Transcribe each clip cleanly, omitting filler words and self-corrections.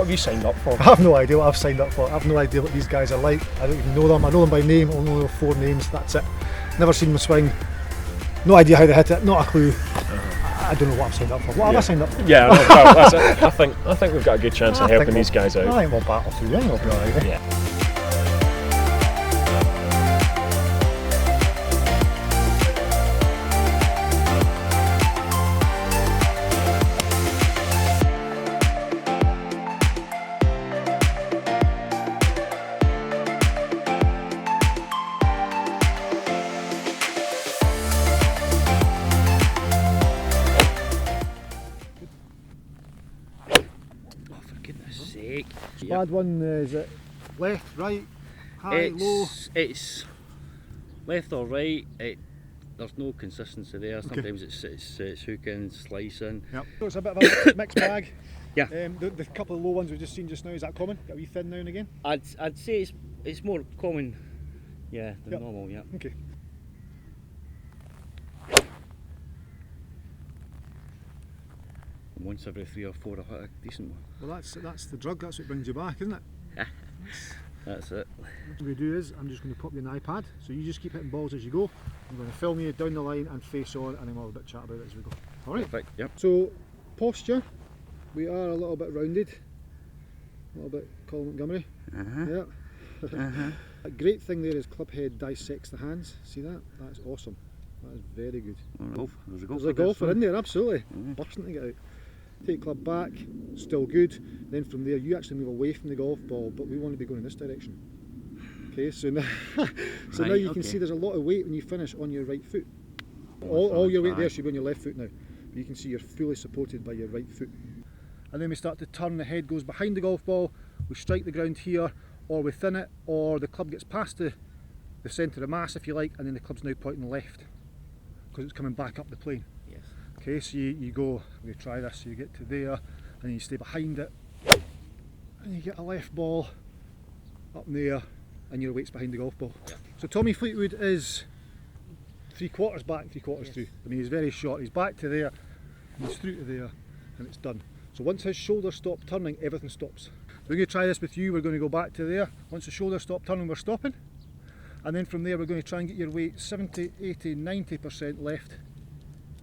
have you signed up for? I have no idea what I've signed up for. I have no idea what these guys are like. I don't even know them. I know them by name, only know 4 names, that's it. Never seen them swing. No idea how they hit it, not a clue. I don't know what I've signed up for. What have I signed up for? Yeah, no, well, that's it. I think we've got a good chance of helping these guys out. I think we'll battle through. I think we'll be alright. Yeah. Bad one, is it left, right, high, low? It's left or right. There's no consistency there. Sometimes it's hooking, slicing. Yep. So it's a bit of a mixed bag. Yeah. The couple of low ones we've just seen just now, is that common? Get a wee thin now and again? I'd say it's more common, yeah, than normal. Yeah. Okay. Once every 3 or 4 I've hit a decent one. Well, that's the drug. That's what brings you back, isn't it? That's it. What we do is, I'm just going to pop you an iPad, so you just keep hitting balls as you go. I'm going to film you down the line and face on, and then we'll have a bit of chat about it as we go. Alright? Perfect, yep. So, posture, we are a little bit rounded, a little bit Colin Montgomery. Yeah. A great thing there is club head dissects the hands. See that? That's awesome. That is very good. There's a golfer in there, absolutely. Bursting to get out. Take club back, still good. Then from there you actually move away from the golf ball, but we want to be going in this direction. Okay, so now, now you can see there's a lot of weight when you finish on your right foot. All your weight there should be on your left foot now. But you can see you're fully supported by your right foot. And then we start to turn, the head goes behind the golf ball, we strike the ground here, or within it, or the club gets past the centre of mass if you like, and then the club's now pointing left, because it's coming back up the plane. Yes. Okay, so you go, we try this, so you get to there, and then you stay behind it, and you get a left ball up there, and your weight's behind the golf ball. Yeah. So Tommy Fleetwood is 3/4 back, 3/4 through. I mean, he's very short, he's back to there, and he's through to there, and it's done. So once his shoulders stop turning, everything stops. So we're going to try this with you, we're going to go back to there. Once the shoulders stop turning, we're stopping. And then from there we're going to try and get your weight 70, 80, 90% left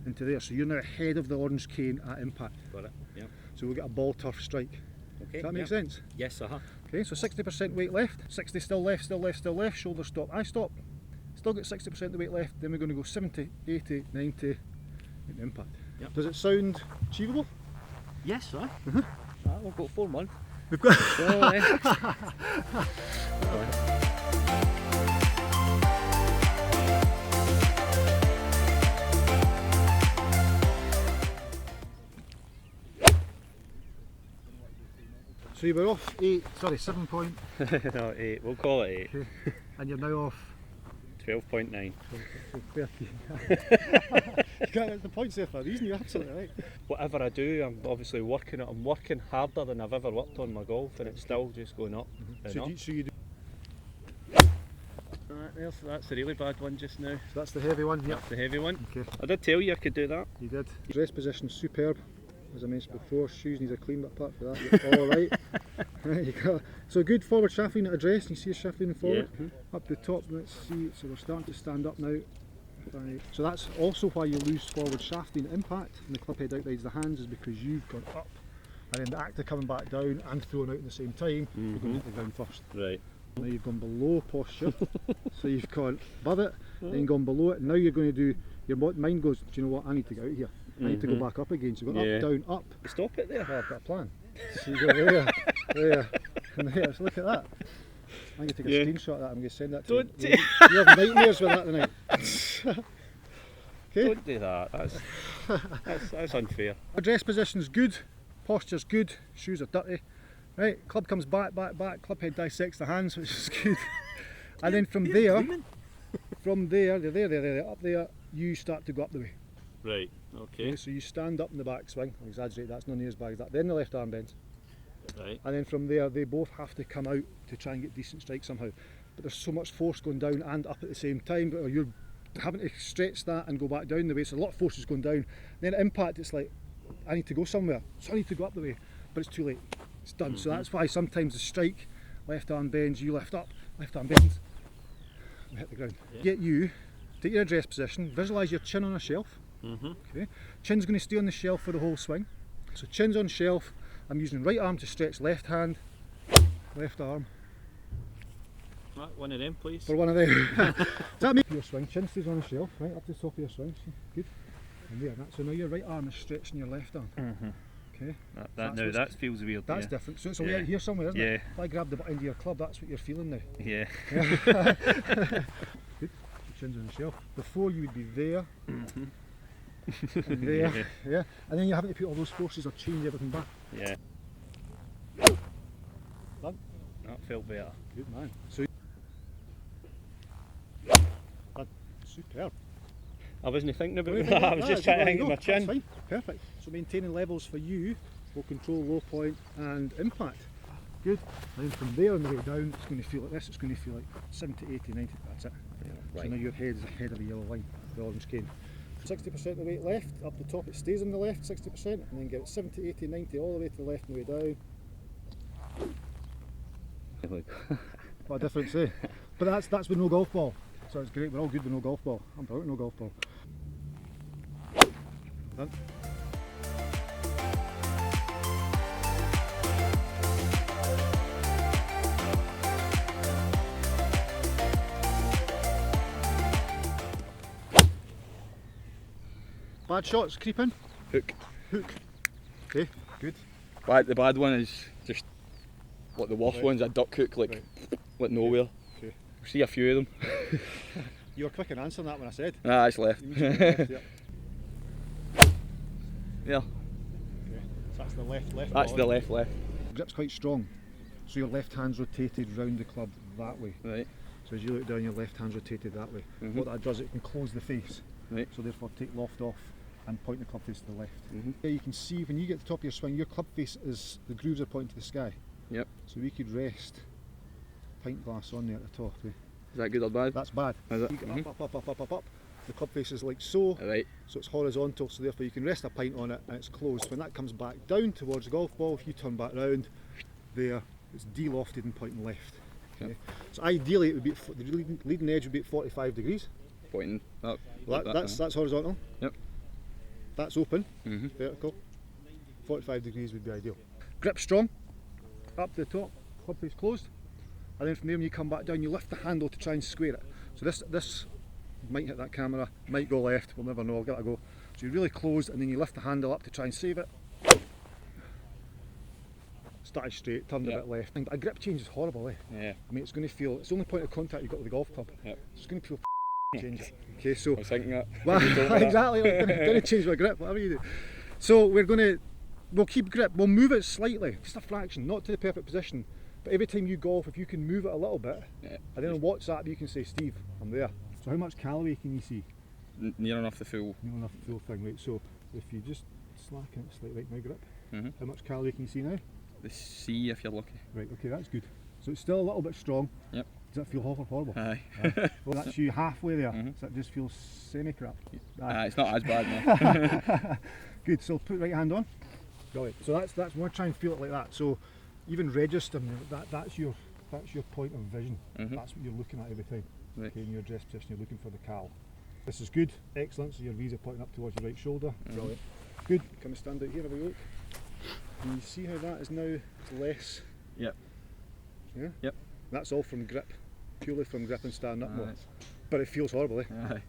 into there. So you're now ahead of the orange cane at impact. Got it, yeah. So we'll get a ball turf strike. Okay. Does that make sense? Yes, Okay, so 60% weight left, 60 still left, still left, still left, shoulders stop, I stop. Still got 60% of the weight left, then we're going to go 70, 80, 90 in impact. Yep. Does it sound achievable? Yes, we've got 4 months. We've got So you were off 7 point. No, 8. We'll call it 8. Okay. And you're now off 12.9. 30. The points there for a reason, you're absolutely right. Whatever I do, I'm obviously working it. I'm working harder than I've ever worked on my golf, and it's still just going up and up. So you do. That's the really bad one just now. So that's the heavy one. That's the heavy one. Okay. I did tell you I could do that. You did. Dress position superb. As I mentioned before, shoes need a clean, but apart from that, you're all right. Right, you got so good forward shaft lean at address. You see your shaft leaning forward. Yeah. Up the top, let's see. So we're starting to stand up now. Right. So that's also why you lose forward shaft lean impact, and the club head outrides the hands, is because you've gone up, and then the act of coming back down and throwing out at the same time, you're going to hit the ground first. Right. Now you've gone below posture, so you've gone above it, then gone below it. Now you're going to do, your mind goes, do you know what, I need to get out here. I need to go back up again. So you've got up, down, up. Stop it there. Oh, I've got a plan. So you go there, there, and there. So look at that. I'm going to take a screenshot of that. I'm going to send that to you. You have nightmares with that tonight. Okay. Don't do that. That's unfair. Address position's good, posture's good, shoes are dirty. Right, club comes back, club head dissects the hands, which is good. And then from there, up there, you start to go up the way. Right, okay. So you stand up in the backswing, I'll exaggerate, that's not near as bad as that. Then the left arm bends. Right. And then from there, they both have to come out to try and get decent strikes somehow. But there's so much force going down and up at the same time, or you're having to stretch that and go back down the way, so a lot of force is going down. Then at impact, it's like, I need to go somewhere, so I need to go up the way, but it's too late. it's done. So that's why sometimes the strike, left arm bends, you lift up, left arm bends, we hit the ground. Get you, take your address position, visualise your chin on a shelf. Okay. Chin's going to stay on the shelf for the whole swing. So chin's on shelf, I'm using right arm to stretch left hand, left arm. Right, one of them, please. For one of them. Does that make your swing? Chin stays on the shelf, right up to the top of your swing. Good. And there, so now your right arm is stretching your left arm. Okay. That feels weird. That's different. So it's a weird here somewhere, isn't it? If I grab the end of your club, that's what you're feeling now. Yeah. Good. So chin's on the shelf. Before you would be there. And there. Yeah. And then you're having to put all those forces or change everything back. Yeah. Done. That felt better. Good man. So done. Superb. I wasn't thinking about it. I was just trying to think of my chin. That's fine. Perfect. So maintaining levels for you will control low point and impact. Good. And then from there on the way down, it's going to feel like this. It's going to feel like 70, 80, 90. That's it. Yeah, So right. now your head is ahead of the yellow line, the orange cane. 60% of the weight left, up the top it stays on the left, 60%, and then get it 70, 80, 90 all the way to the left and the way down. What a difference, eh? But that's with no golf ball. So it's great, we're all good with no golf ball. I'm brilliant with no golf ball. Done. Bad shots, creeping. Hook. Okay, good. The bad one is just like the worst one's a duck hook, like nowhere. Okay. We see a few of them. You were quick in answering that when I said. Ah, it's left. Yeah. Yeah. Okay. So that's the left. That's the left. Grip's quite strong, so your left hand's rotated round the club that way. Right. So as you look down, your left hand's rotated that way. What that does, it can close the face. Right. So therefore take loft off and point the club face to the left. Yeah, you can see when you get to the top of your swing, your club face is, the grooves are pointing to the sky. Yep. So we could rest pint glass on there at the top. Is that good or bad? That's bad. Is it? You go up. The club face is like so. Right. So it's horizontal, so therefore you can rest a pint on it and it's closed. When that comes back down towards the golf ball, if you turn back round, there, it's de-lofted and pointing left. Okay. So ideally it would be, the leading edge would be at 45 degrees. Pointing up. Well, that's horizontal. Yep. That's open, vertical. 45 degrees would be ideal. Grip strong, up to the top, club face closed. And then from there when you come back down, you lift the handle to try and square it. So this might hit that camera, might go left, we'll never know, I'll give it a go. So you really close and then you lift the handle up to try and save it. Started straight, turned a bit left. A grip change is horrible, eh? Yeah. I mean, it's going to feel, it's the only point of contact you've got with the golf club. Yep. So it's going to feel change it. Okay, so. I was thinking that. Well, exactly, don't change my grip, whatever you do. So we'll keep grip, we'll move it slightly, just a fraction, not to the perfect position. But every time you golf, if you can move it a little bit, and then on WhatsApp you can say, Steve, I'm there. So how much calorie can you see? Near enough the full. Near enough the full thing, right? So if you just slacken it slightly, right, my grip. How much calorie can you see now? The C if you're lucky. Right, okay, that's good. So it's still a little bit strong. Yep. Does that feel horrible? Aye. Well, that's you halfway there. So that just feels semi-crap. It's not as bad now. Good, so put right hand on. Brilliant. So that's we're trying to feel it like that. So even registering that's your point of vision. That's what you're looking at every time. Right. Okay, in your address position, you're looking for the cal. This is good, excellent. So your V's are pointing up towards your right shoulder. Brilliant. Good. Can we stand out here? Have a look. And you see how that is now less. Yep. Yeah. Yep. That's all from grip, purely from grip and stand up more. Right. But it feels horrible, eh? Aye.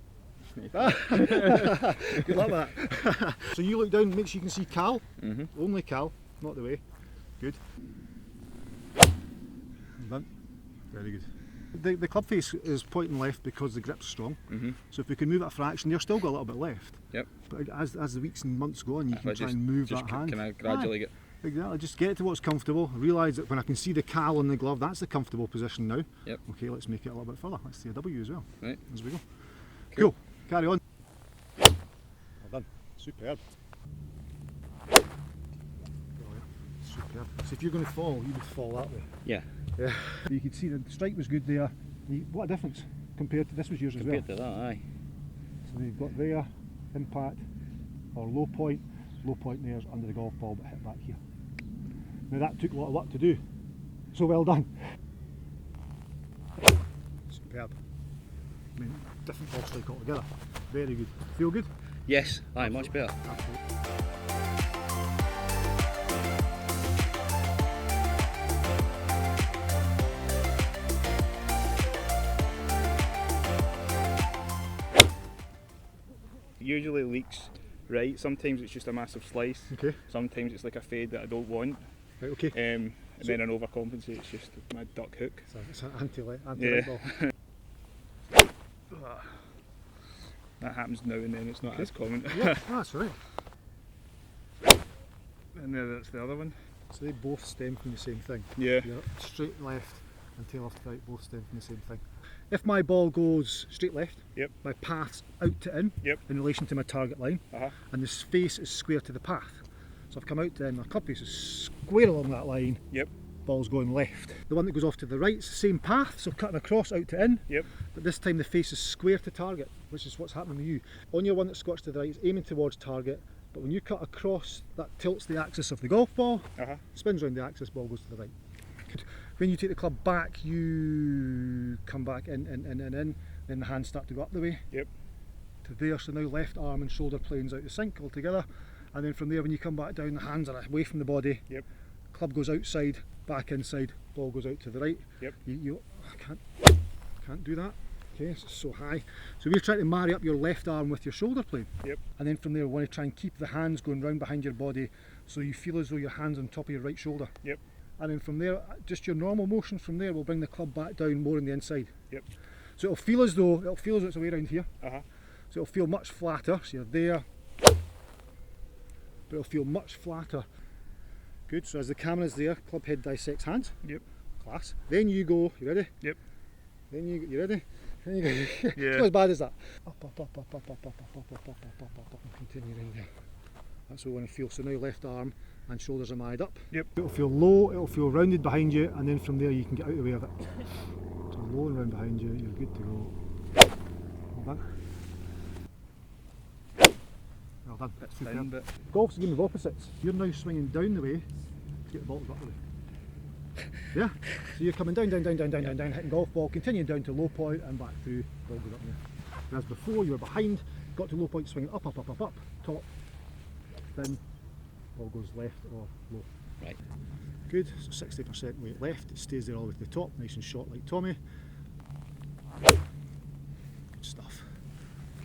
Good luck with that. So you look down, make sure you can see cal. Only cal, not the way. Good. Done. Very good. The club face is pointing left because the grip's strong. So if we can move it a fraction, you've still got a little bit left. Yep. But as the weeks and months go on, you can try and move that hand. Can I gradually get? Exactly. Just get to what's comfortable. Realise that when I can see the cal on the glove, that's the comfortable position now. Yep. Okay, let's make it a little bit further. Let's see a W as well. Right. As we go. Cool. Carry on. Well done. Superb. Superb. So if you're going to fall, you would fall that way. Yeah. Yeah. You could see the strike was good there. What a difference compared to this was yours as well. Compared to that, aye. So you've got there, impact, or low point. Low point there's under the golf ball, but hit back here. Now that took a lot of work to do, so well done. Superb. I mean, different ball strike altogether. Very good. Feel good? Yes, aye, much better. Absolutely. Usually leaks right, sometimes it's just a massive slice, Okay. sometimes it's like a fade that I don't want, Right, okay. and then an overcompensate, it's just my duck hook. It's an anti-light Yeah. ball. That happens now and then, it's not as common. Yeah, that's right. And then that's the other one. So they both stem from the same thing. Yeah. Your straight left and tail left to right both stem from the same thing. If my ball goes straight left, Yep. my path's out to in, Yep. in relation to my target line, Uh-huh. and this face is square to the path. So I've come out to in, my club face is square along that line, Yep. ball's going left. The one that goes off to the right is the same path, so cutting across out to in, Yep. but this time the face is square to target, which is what's happening with you. On your one that's scotched to the right, it's aiming towards target, but when you cut across, that tilts the axis of the golf ball, Uh-huh. spins round the axis, ball goes to the right. Good. When you take the club back, you come back in, then the hands start to go up the way. Yep. To there, so now left arm and shoulder planes out of sync altogether, and then from there when you come back down, the hands are away from the body. Yep. Club goes outside, back inside, ball goes out to the right. Yep. I can't do that. Okay, it's so high. So we're trying to marry up your left arm with your shoulder plane. Yep. And then from there we want to try and keep the hands going round behind your body so you feel as though your hand's on top of your right shoulder. Yep. And then from there, just your normal motion from there will bring the club back down more on the inside. Yep. So it'll feel as though it's away around here. Uh-huh. So it'll feel much flatter. So you're there, but it'll feel much flatter. Good. So as the camera's there, club head dissects hands. Yep. Class. Then you go. You ready? Yep. Then you ready? Then you go. It's Yeah. not as bad as that. Up, up, up, up, up, up, up, up, up, up, up, up, up, up, and continue round there. That's what we want to feel. So now left arm and shoulders are married up. Yep. It'll feel low, it'll feel rounded behind you, and then from there you can get out of the way of it. So low and round behind you, you're good to go. Well done. Well done. Bit Superb. thin, but Golf's a game of opposites. You're now swinging down the way to get the ball to go up the way. Yeah? So you're coming down, hitting golf ball, continuing down to low point and back through, ball goes up there. Whereas before you were behind, got to low point, swinging up, up, up, up, up, top, then ball goes left or low. Right. Good, so 60% weight left, it stays there all the way to the top, nice and short like Tommy. Good stuff.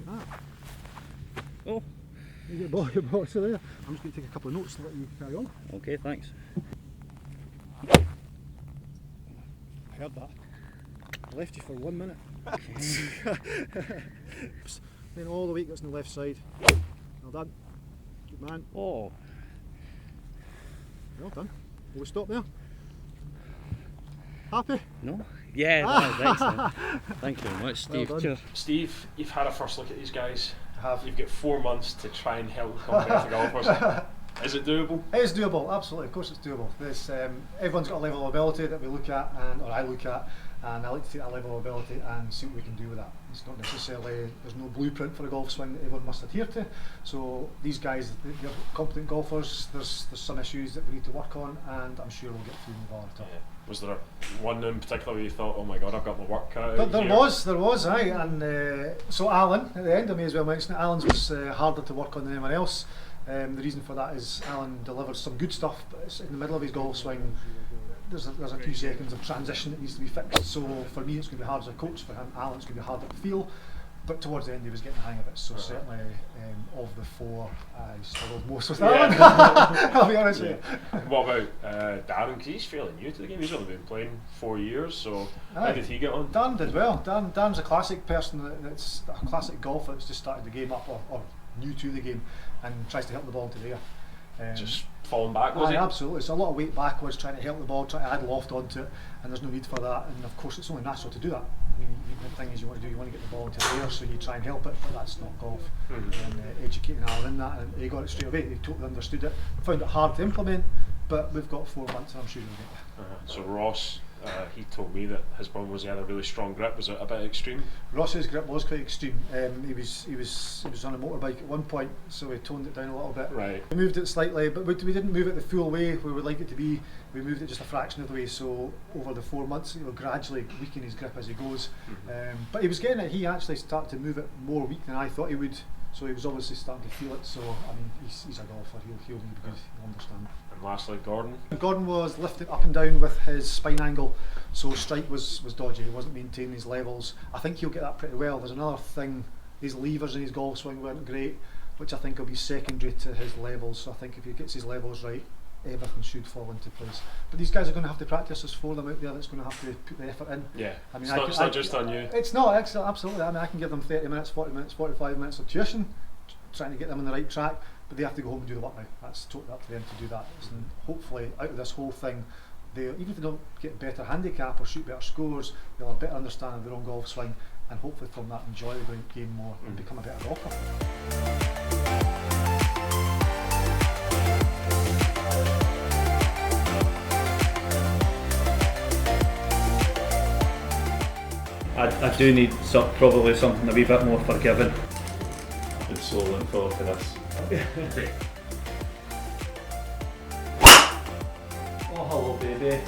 Look at that. Oh, You get your ball so there. I'm just going to take a couple of notes to let you carry on. okay, thanks. I heard that. I left you for 1 minute. Then all the weight goes on the left side. Well done. Good man. Oh, Well done. Will we stop there? Happy? no? Yeah, that was excellent. Thanks very much, Steve. done. Cheers. Steve, you've had a first look at these guys. Have. You've got 4 months to try and help competitive golfers. Is it doable? It is doable, absolutely, of course it's doable. There's, everyone's got a level of ability that we look at, or I look at, and I like to take that level of ability and see what we can do with that. It's not necessarily, there's no blueprint for a golf swing that everyone must adhere to. So these guys, they're competent golfers, there's some issues that we need to work on, and I'm sure we'll get through them all the time. Was there one in particular where you thought, oh my god, I've got my work cut out There here? was, aye, and so Allan, at the end, I may as well mention it, Allan's was harder to work on than anyone else. The reason for that is Allan delivers some good stuff, but it's in the middle of his golf swing. There's a few seconds of transition that needs to be fixed. So for me, it's going to be hard as a coach. For him, Allan's going to be harder to feel. But towards the end, he was getting the hang of it. So certainly, of the 4, I struggled most with Allan. I'll be honest with you. What about Darren? Because he's fairly new to the game. He's only been playing 4 years. So how did he get on? Darren did well. Darren's a classic person that's a classic golfer that's just started the game up or new to the game and tries to help the ball into the air. Just falling back, was he? Absolutely. It's a lot of weight backwards, trying to help the ball, trying to add loft onto it, and there's no need for that. And of course, it's only natural to do that. I mean, the thing is, you want to get the ball into the air, so you try and help it, but that's not golf. And educating Allan in that, and he got it straight away. He totally understood it. Found it hard to implement, but we've got 4 months, and I'm sure we'll get there. So Ross he told me that his problem was he had a really strong grip. Was it a bit extreme? Ross's grip was quite extreme. He was on a motorbike at one point, so we toned it down a little bit. Right. We moved it slightly, but we didn't move it the full way where we'd like it to be. We moved it just a fraction of the way, so over the 4 months it will gradually weaken his grip as he goes. But he was getting it. He actually started to move it more weak than I thought he would, so he was obviously starting to feel it. So I mean, he's a golfer. He'll be good. He'll understand. And lastly, Gordon. Gordon was lifting up and down with his spine angle, so strike was dodgy. He wasn't maintaining his levels. I think he'll get that pretty well. There's another thing, his levers in his golf swing weren't great, which I think will be secondary to his levels. So I think if he gets his levels right, everything should fall into place. But these guys are going to have to practice. There's 4 of them out there that's going to have to put the effort in. Yeah, I mean, it's not just on you. It's not, absolutely. I mean, I can give them 30 minutes, 40 minutes, 45 minutes of tuition, trying to get them on the right track, but they have to go home and do the work now. That's totally up to them to do that. And hopefully, out of this whole thing, even if they don't get better handicap or shoot better scores, they'll have a better understanding of their own golf swing, and hopefully from that enjoy the game more and become a better golfer. I do need probably something a wee bit more forgiving. Been so looking forward to this. Oh, hello, baby.